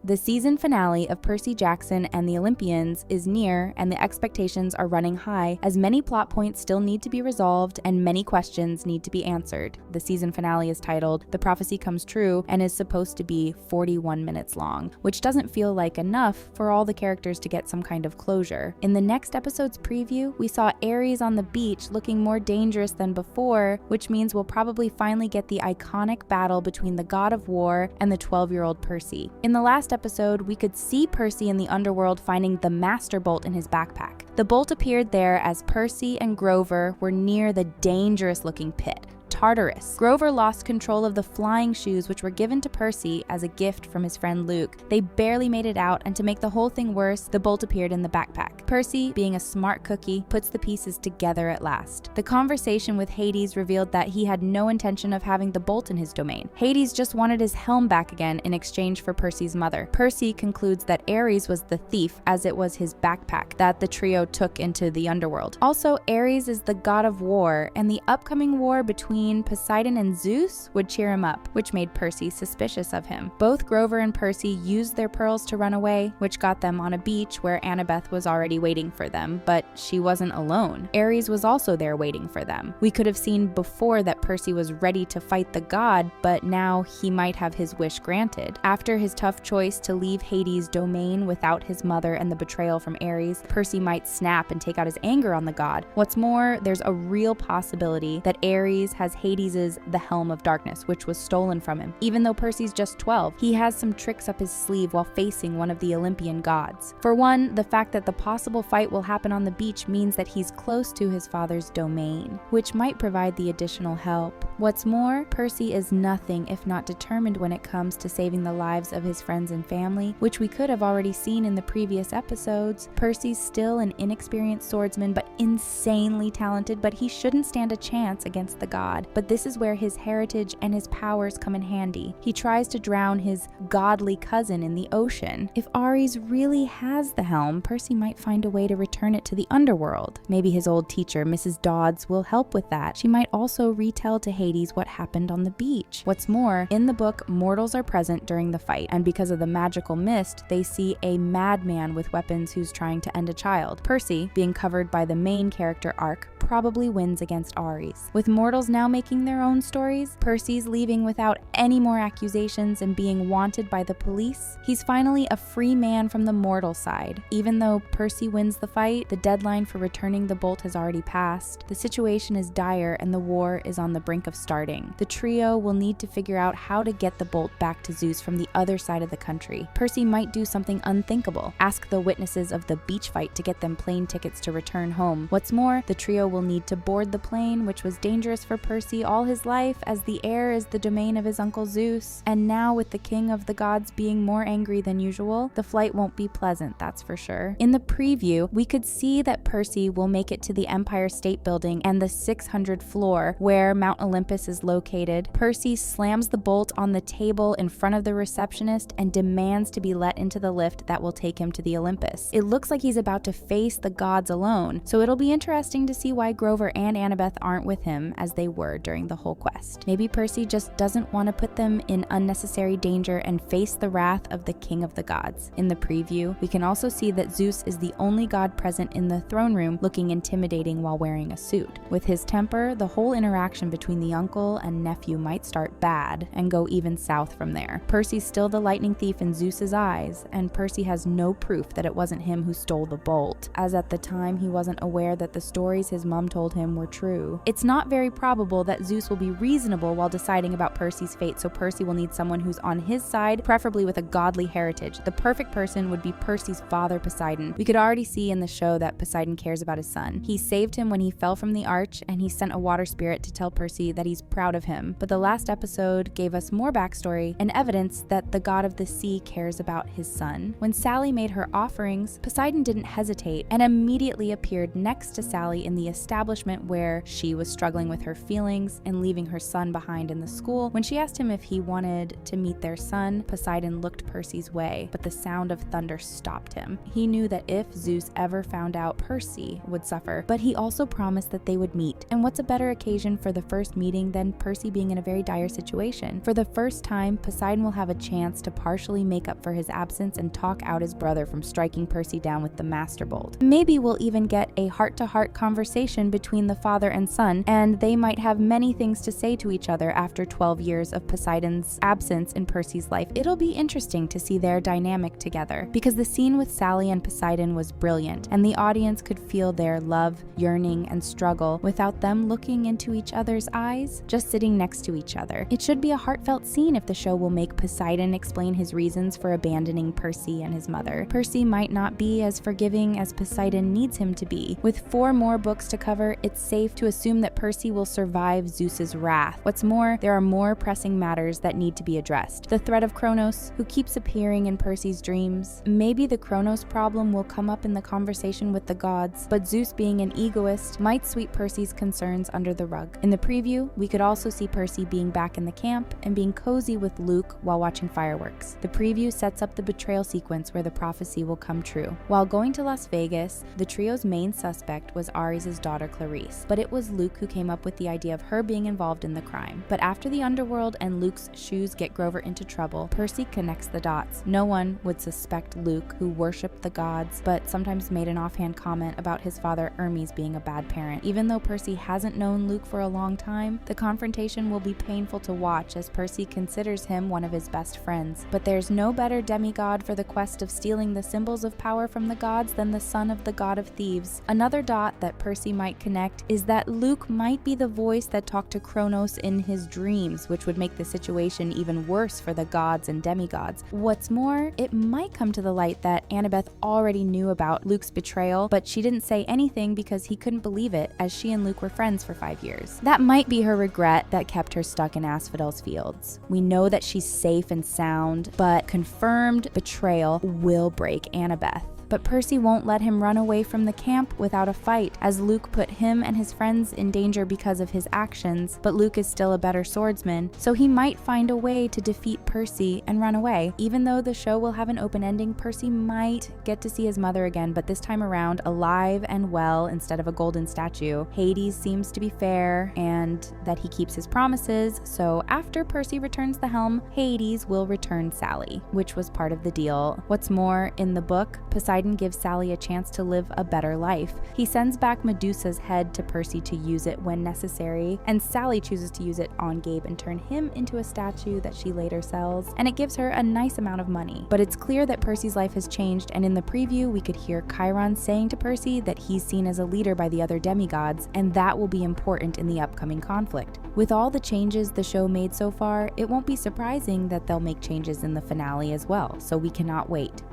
The season finale of Percy Jackson and the Olympians is near, and the expectations are running high as many plot points still need to be resolved and many questions need to be answered. The season finale is titled The Prophecy Comes True and is supposed to be 41 minutes long, which doesn't feel like enough for all the characters to get some kind of closure. In the next episode's preview, we saw Ares on the beach looking more dangerous than before, which means we'll probably finally get the iconic battle between the god of war and the 12-year-old Percy. In the last episode, we could see Percy in the underworld finding the Master Bolt in his backpack. The bolt appeared there as Percy and Grover were near the dangerous-looking pit, Tartarus. Grover lost control of the flying shoes, which were given to Percy as a gift from his friend Luke. They barely made it out, and to make the whole thing worse, the bolt appeared in the backpack. Percy, being a smart cookie, puts the pieces together at last. The conversation with Hades revealed that he had no intention of having the bolt in his domain. Hades just wanted his helm back again in exchange for Percy's mother. Percy concludes that Ares was the thief, as it was his backpack that the trio took into the underworld. Also, Ares is the god of war, and the upcoming war between Poseidon and Zeus would cheer him up, which made Percy suspicious of him. Both Grover and Percy used their pearls to run away, which got them on a beach where Annabeth was already waiting for them, but she wasn't alone. Ares was also there waiting for them. We could have seen before that Percy was ready to fight the god, but now he might have his wish granted. After his tough choice to leave Hades' domain without his mother and the betrayal from Ares, Percy might snap and take out his anger on the god. What's more, there's a real possibility that Ares has Hades' The Helm of Darkness, which was stolen from him. Even though Percy's just 12, he has some tricks up his sleeve while facing one of the Olympian gods. For one, the fact that the possible fight will happen on the beach means that he's close to his father's domain, which might provide the additional help. What's more, Percy is nothing if not determined when it comes to saving the lives of his friends and family, which we could have already seen in the previous episodes. Percy's still an inexperienced swordsman, but insanely talented, but he shouldn't stand a chance against the god. But this is where his heritage and his powers come in handy. He tries to drown his godly cousin in the ocean. If Ares really has the helm, Percy might find a way to return it to the underworld. Maybe his old teacher, Mrs. Dodds, will help with that. She might also retell to Hades what happened on the beach. What's more, in the book, mortals are present during the fight, and because of the magical mist, they see a madman with weapons who's trying to end a child. Percy, being covered by the main character arc, probably wins against Ares. With mortals now making their own stories, Percy's leaving without any more accusations and being wanted by the police. He's finally a free man from the mortal side. Even though Percy wins the fight, the deadline for returning the bolt has already passed. The situation is dire and the war is on the brink of starting. The trio will need to figure out how to get the bolt back to Zeus from the other side of the country. Percy might do something unthinkable, ask the witnesses of the beach fight to get them plane tickets to return home. What's more, the trio will need to board the plane, which was dangerous for Percy all his life, as the air is the domain of his uncle Zeus. And now, with the king of the gods being more angry than usual, the flight won't be pleasant, that's for sure. In the preview, we could see that Percy will make it to the Empire State Building and the 600th floor, where Mount Olympus is located. Percy slams the bolt on the table in front of the receptionist and demands to be let into the lift that will take him to the Olympus. It looks like he's about to face the gods alone, so it'll be interesting to see why Grover and Annabeth aren't with him as they were during the whole quest. Maybe Percy just doesn't want to put them in unnecessary danger and face the wrath of the king of the gods. In the preview, we can also see that Zeus is the only god present in the throne room, looking intimidating while wearing a suit. With his temper, the whole interaction between the uncle and nephew might start bad and go even south from there. Percy's still the lightning thief in Zeus's eyes, and Percy has no proof that it wasn't him who stole the bolt, as at the time he wasn't aware that the stories his mom told him were true. It's not very probable that Zeus will be reasonable while deciding about Percy's fate, so Percy will need someone who's on his side, preferably with a godly heritage. The perfect person would be Percy's father, Poseidon. We could already see in the show that Poseidon cares about his son. He saved him when he fell from the arch, and he sent a water spirit to tell Percy that he's proud of him. But the last episode gave us more backstory and evidence that the god of the sea cares about his son. When Sally made her offerings, Poseidon didn't hesitate and immediately appeared next to Sally in the establishment where she was struggling with her feelings feelings and leaving her son behind in the school. When she asked him if he wanted to meet their son, Poseidon looked Percy's way, but the sound of thunder stopped him. He knew that if Zeus ever found out, Percy would suffer, but he also promised that they would meet. And what's a better occasion for the first meeting than Percy being in a very dire situation? For the first time, Poseidon will have a chance to partially make up for his absence and talk out his brother from striking Percy down with the Master Bolt. Maybe we'll even get a heart-to-heart conversation between the father and son, and they might have many things to say to each other after 12 years of Poseidon's absence in Percy's life. It'll be interesting to see their dynamic together, because the scene with Sally and Poseidon was brilliant, and the audience could feel their love, yearning, and struggle without them looking into each other's eyes, just sitting next to each other. It should be a heartfelt scene if the show will make Poseidon explain his reasons for abandoning Percy and his mother. Percy might not be as forgiving as Poseidon needs him to be. With 4 more books to cover, it's safe to assume that Percy will survive Zeus's wrath. What's more, there are more pressing matters that need to be addressed. The threat of Kronos, who keeps appearing in Percy's dreams. Maybe the Kronos problem will come up in the conversation with the gods, but Zeus, being an egoist, might sweep Percy's concerns under the rug. In the preview, we could also see Percy being back in the camp and being cozy with Luke while watching fireworks. The preview sets up the betrayal sequence where the prophecy will come true. While going to Las Vegas, the trio's main suspect was Ares' daughter Clarice, but it was Luke who came up with the idea of her being involved in the crime. But after the underworld and Luke's shoes get Grover into trouble, Percy connects the dots. No one would suspect Luke, who worshipped the gods, but sometimes made an offhand comment about his father Hermes being a bad parent. Even though Percy hasn't known Luke for a long time, the confrontation will be painful to watch as Percy considers him one of his best friends. But there's no better demigod for the quest of stealing the symbols of power from the gods than the son of the god of thieves. Another dot that Percy might connect is that Luke might be the voice that talked to Kronos in his dreams, which would make the situation even worse for the gods and demigods. What's more, it might come to the light that Annabeth already knew about Luke's betrayal, but she didn't say anything because he couldn't believe it, as she and Luke were friends for 5 years. That might be her regret that kept her stuck in Asphodel's fields. We know that she's safe and sound, but confirmed betrayal will break Annabeth. But Percy won't let him run away from the camp without a fight, as Luke put him and his friends in danger because of his actions, but Luke is still a better swordsman, so he might find a way to defeat Percy and run away. Even though the show will have an open ending, Percy might get to see his mother again, but this time around alive and well instead of a golden statue. Hades seems to be fair, and that he keeps his promises, so after Percy returns the helm, Hades will return Sally, which was part of the deal. What's more, in the book, Poseidon gives Sally a chance to live a better life. He sends back Medusa's head to Percy to use it when necessary, and Sally chooses to use it on Gabe and turn him into a statue that she later sells, and it gives her a nice amount of money. But it's clear that Percy's life has changed, and in the preview we could hear Chiron saying to Percy that he's seen as a leader by the other demigods, and that will be important in the upcoming conflict. With all the changes the show made so far, it won't be surprising that they'll make changes in the finale as well, so we cannot wait.